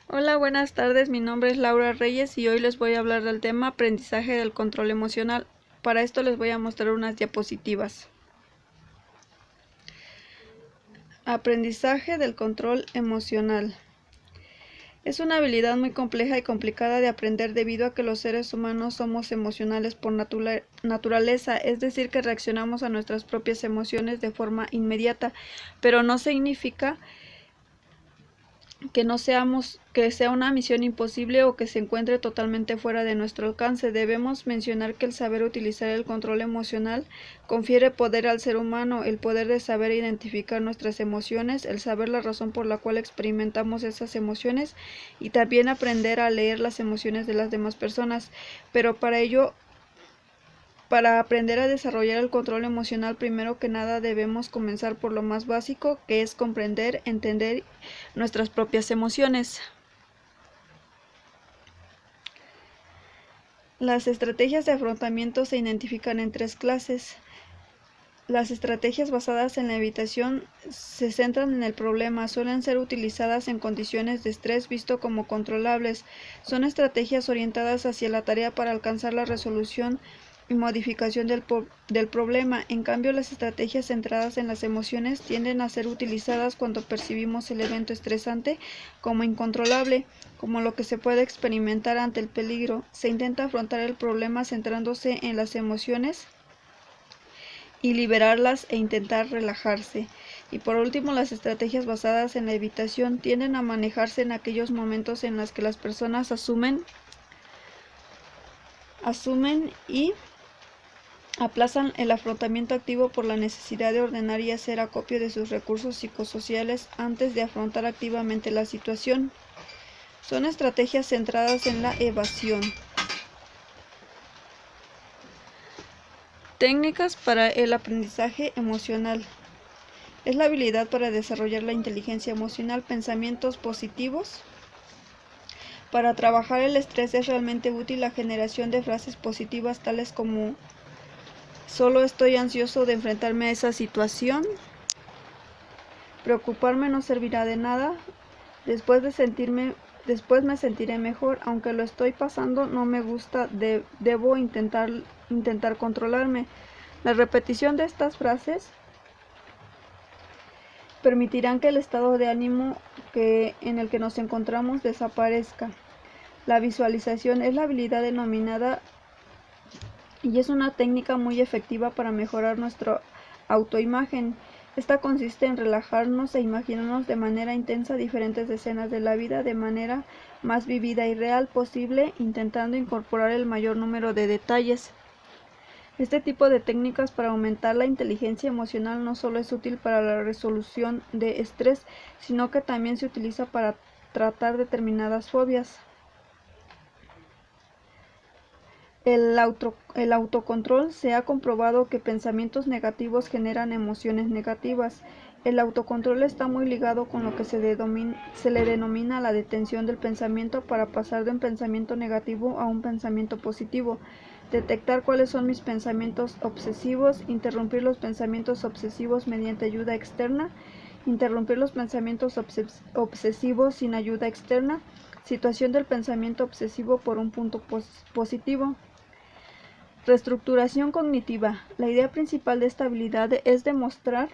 Hola, buenas tardes. Mi nombre es Laura Reyes y hoy les voy a hablar del tema aprendizaje del control emocional. Para esto les voy a mostrar unas diapositivas. Aprendizaje del control emocional. Es una habilidad muy compleja y complicada de aprender debido a que los seres humanos somos emocionales por naturaleza, es decir, que reaccionamos a nuestras propias emociones de forma inmediata, pero no significa que sea una misión imposible o que se encuentre totalmente fuera de nuestro alcance. Debemos mencionar que el saber utilizar el control emocional confiere poder al ser humano, el poder de saber identificar nuestras emociones, el saber la razón por la cual experimentamos esas emociones y también aprender a leer las emociones de las demás personas. Pero para aprender a desarrollar el control emocional, primero que nada debemos comenzar por lo más básico, que es comprender, entender nuestras propias emociones. Las estrategias de afrontamiento se identifican en tres clases. Las estrategias basadas en la evitación se centran en el problema, suelen ser utilizadas en condiciones de estrés visto como controlables. Son estrategias orientadas hacia la tarea para alcanzar la resolución y modificación del problema. En cambio, las estrategias centradas en las emociones tienden a ser utilizadas cuando percibimos el evento estresante como incontrolable, como lo que se puede experimentar ante el peligro. Se intenta afrontar el problema centrándose en las emociones y liberarlas e intentar relajarse. Y por último, las estrategias basadas en la evitación tienden a manejarse en aquellos momentos en los que las personas asumen y aplazan el afrontamiento activo por la necesidad de ordenar y hacer acopio de sus recursos psicosociales antes de afrontar activamente la situación. Son estrategias centradas en la evasión. Técnicas para el aprendizaje emocional. Es la habilidad para desarrollar la inteligencia emocional, pensamientos positivos. Para trabajar el estrés es realmente útil la generación de frases positivas tales como solo estoy ansioso de enfrentarme a esa situación. Preocuparme no servirá de nada. Después me sentiré mejor, aunque lo estoy pasando, no me gusta, debo intentar controlarme. La repetición de estas frases permitirán que el estado de ánimo en el que nos encontramos desaparezca. La visualización es la habilidad denominada y es una técnica muy efectiva para mejorar nuestra autoimagen. Esta consiste en relajarnos e imaginarnos de manera intensa diferentes escenas de la vida de manera más vívida y real posible, intentando incorporar el mayor número de detalles. Este tipo de técnicas para aumentar la inteligencia emocional no solo es útil para la resolución de estrés, sino que también se utiliza para tratar determinadas fobias. El autocontrol se ha comprobado que pensamientos negativos generan emociones negativas. El autocontrol está muy ligado con lo que se le denomina la detención del pensamiento para pasar de un pensamiento negativo a un pensamiento positivo. Detectar cuáles son mis pensamientos obsesivos, interrumpir los pensamientos obsesivos mediante ayuda externa, interrumpir los pensamientos obsesivos sin ayuda externa, situación del pensamiento obsesivo por un punto positivo. Reestructuración cognitiva. La idea principal de esta habilidad es demostrar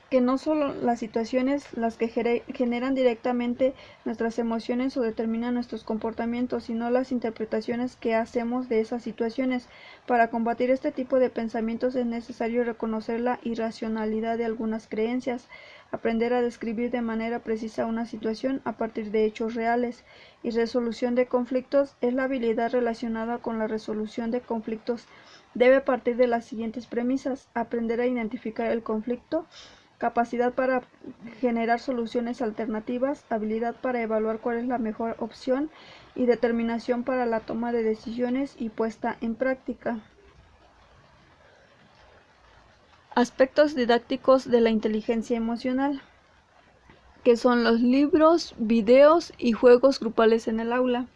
que no solo las situaciones las que generan directamente nuestras emociones o determinan nuestros comportamientos, sino las interpretaciones que hacemos de esas situaciones. Para combatir este tipo de pensamientos es necesario reconocer la irracionalidad de algunas creencias, aprender a describir de manera precisa una situación a partir de hechos reales, y resolución de conflictos es la habilidad relacionada con la resolución de conflictos. Debe partir de las siguientes premisas: aprender a identificar el conflicto, capacidad para generar soluciones alternativas, habilidad para evaluar cuál es la mejor opción y determinación para la toma de decisiones y puesta en práctica. Aspectos didácticos de la inteligencia emocional, que son los libros, videos y juegos grupales en el aula.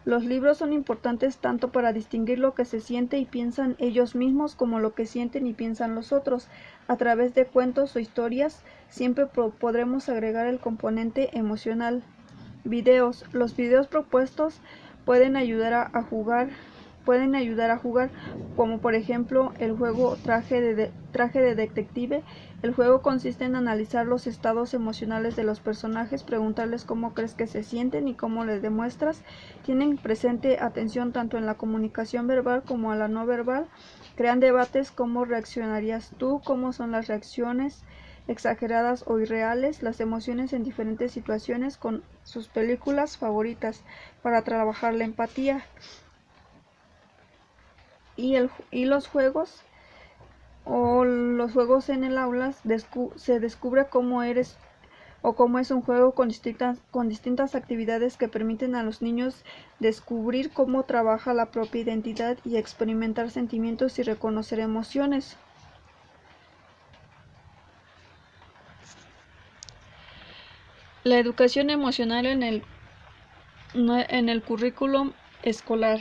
Los libros son importantes tanto para distinguir lo que se siente y piensan ellos mismos como lo que sienten y piensan los otros. A través de cuentos o historias siempre podremos agregar el componente emocional. Videos. Los videos propuestos pueden ayudar a jugar, como por ejemplo el juego Traje de Detective. El juego consiste en analizar los estados emocionales de los personajes, preguntarles cómo crees que se sienten y cómo les demuestras. Tienen presente atención tanto en la comunicación verbal como a la no verbal. Crean debates: cómo reaccionarías tú, cómo son las reacciones exageradas o irreales, las emociones en diferentes situaciones, con sus películas favoritas, para trabajar la empatía. Y los juegos en el aula se descubre cómo eres o cómo es un juego con distintas actividades que permiten a los niños descubrir cómo trabaja la propia identidad y experimentar sentimientos y reconocer emociones. La educación emocional en el currículum escolar.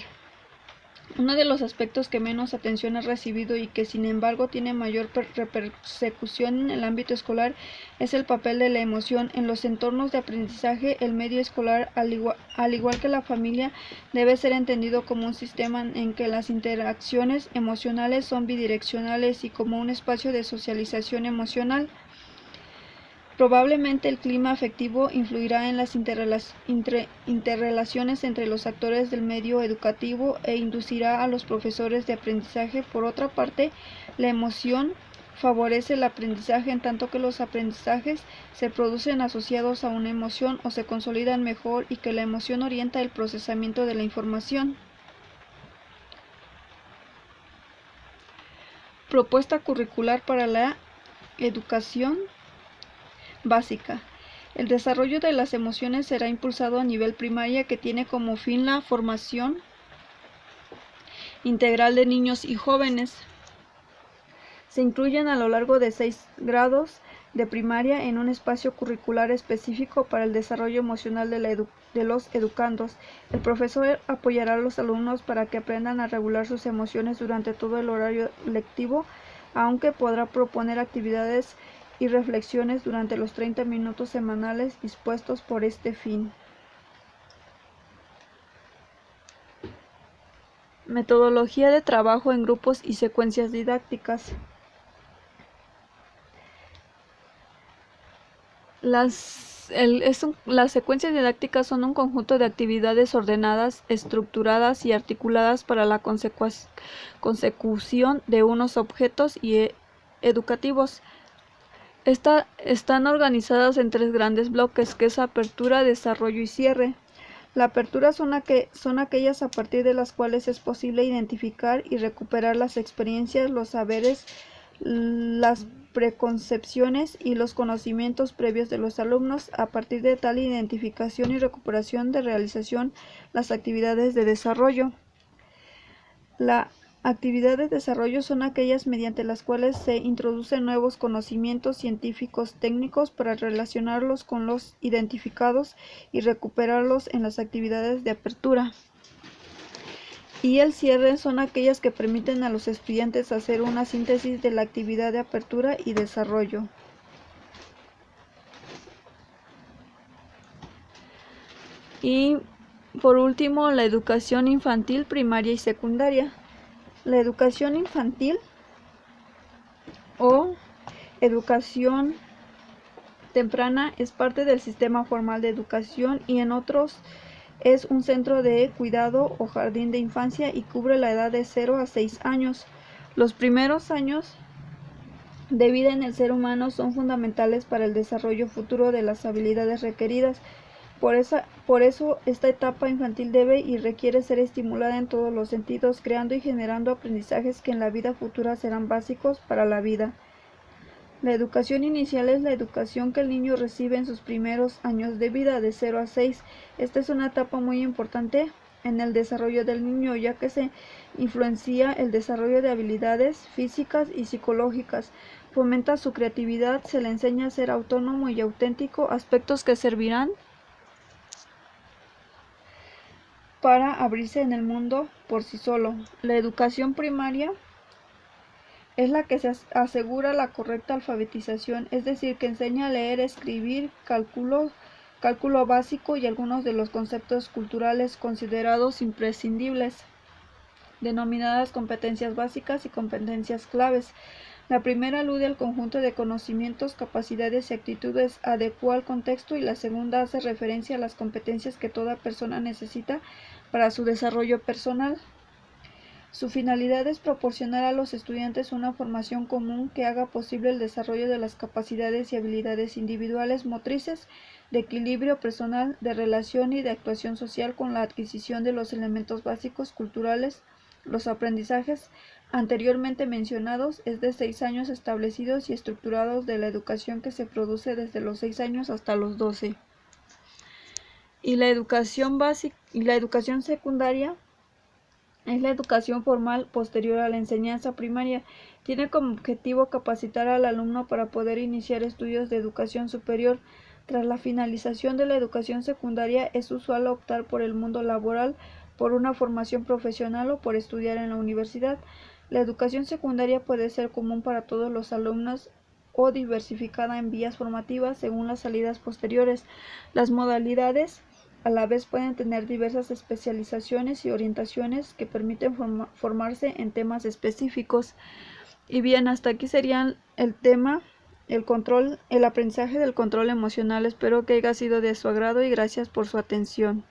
Uno de los aspectos que menos atención ha recibido y que sin embargo tiene mayor repercusión en el ámbito escolar es el papel de la emoción. En los entornos de aprendizaje, el medio escolar, al igual que la familia, debe ser entendido como un sistema en que las interacciones emocionales son bidireccionales y como un espacio de socialización emocional. Probablemente el clima afectivo influirá en las interrelaciones entre los actores del medio educativo e inducirá a los profesores de aprendizaje. Por otra parte, la emoción favorece el aprendizaje en tanto que los aprendizajes se producen asociados a una emoción o se consolidan mejor, y que la emoción orienta el procesamiento de la información. Propuesta curricular para la educación básica. El desarrollo de las emociones será impulsado a nivel primaria, que tiene como fin la formación integral de niños y jóvenes. Se incluyen a lo largo de 6 grados de primaria en un espacio curricular específico para el desarrollo emocional de los educandos. El profesor apoyará a los alumnos para que aprendan a regular sus emociones durante todo el horario lectivo, aunque podrá proponer actividades y reflexiones durante los 30 minutos semanales dispuestos por este fin. Metodología de trabajo en grupos y secuencias didácticas. Las secuencias didácticas son un conjunto de actividades ordenadas, estructuradas y articuladas para la consecución de unos objetos educativos. Están organizadas en 3 grandes bloques, que es apertura, desarrollo y cierre. La apertura son aquellas a partir de las cuales es posible identificar y recuperar las experiencias, los saberes, las preconcepciones y los conocimientos previos de los alumnos. A partir de tal identificación y recuperación de realización las actividades de desarrollo. La actividad de desarrollo son aquellas mediante las cuales se introducen nuevos conocimientos científicos técnicos para relacionarlos con los identificados y recuperarlos en las actividades de apertura. Y el cierre son aquellas que permiten a los estudiantes hacer una síntesis de la actividad de apertura y desarrollo. Y por último, la educación infantil, primaria y secundaria. La educación infantil o educación temprana es parte del sistema formal de educación, y en otros es un centro de cuidado o jardín de infancia, y cubre la edad de 0 a 6 años. Los primeros años de vida en el ser humano son fundamentales para el desarrollo futuro de las habilidades requeridas. Por eso esta etapa infantil debe y requiere ser estimulada en todos los sentidos, creando y generando aprendizajes que en la vida futura serán básicos para la vida. La educación inicial es la educación que el niño recibe en sus primeros años de vida, de 0 a 6. Esta es una etapa muy importante en el desarrollo del niño, ya que se influencia el desarrollo de habilidades físicas y psicológicas, fomenta su creatividad, se le enseña a ser autónomo y auténtico, aspectos que servirán para abrirse en el mundo por sí solo. La educación primaria es la que se asegura la correcta alfabetización, es decir, que enseña a leer, escribir, cálculo básico y algunos de los conceptos culturales considerados imprescindibles, denominadas competencias básicas y competencias claves. La primera alude al conjunto de conocimientos, capacidades y actitudes adecuado al contexto, y la segunda hace referencia a las competencias que toda persona necesita para su desarrollo personal. Su finalidad es proporcionar a los estudiantes una formación común que haga posible el desarrollo de las capacidades y habilidades individuales, motrices, de equilibrio personal, de relación y de actuación social, con la adquisición de los elementos básicos culturales. Los aprendizajes anteriormente mencionados es de 6 años establecidos y estructurados de la educación que se produce desde los 6 años hasta los 12. Y la educación básica y la educación secundaria es la educación formal posterior a la enseñanza primaria. Tiene como objetivo capacitar al alumno para poder iniciar estudios de educación superior. Tras la finalización de la educación secundaria, es usual optar por el mundo laboral, por una formación profesional o por estudiar en la universidad. La educación secundaria puede ser común para todos los alumnos o diversificada en vías formativas según las salidas posteriores. Las modalidades a la vez pueden tener diversas especializaciones y orientaciones que permiten formarse en temas específicos. Y bien, hasta aquí serían el tema, el aprendizaje del control emocional. Espero que haya sido de su agrado y gracias por su atención.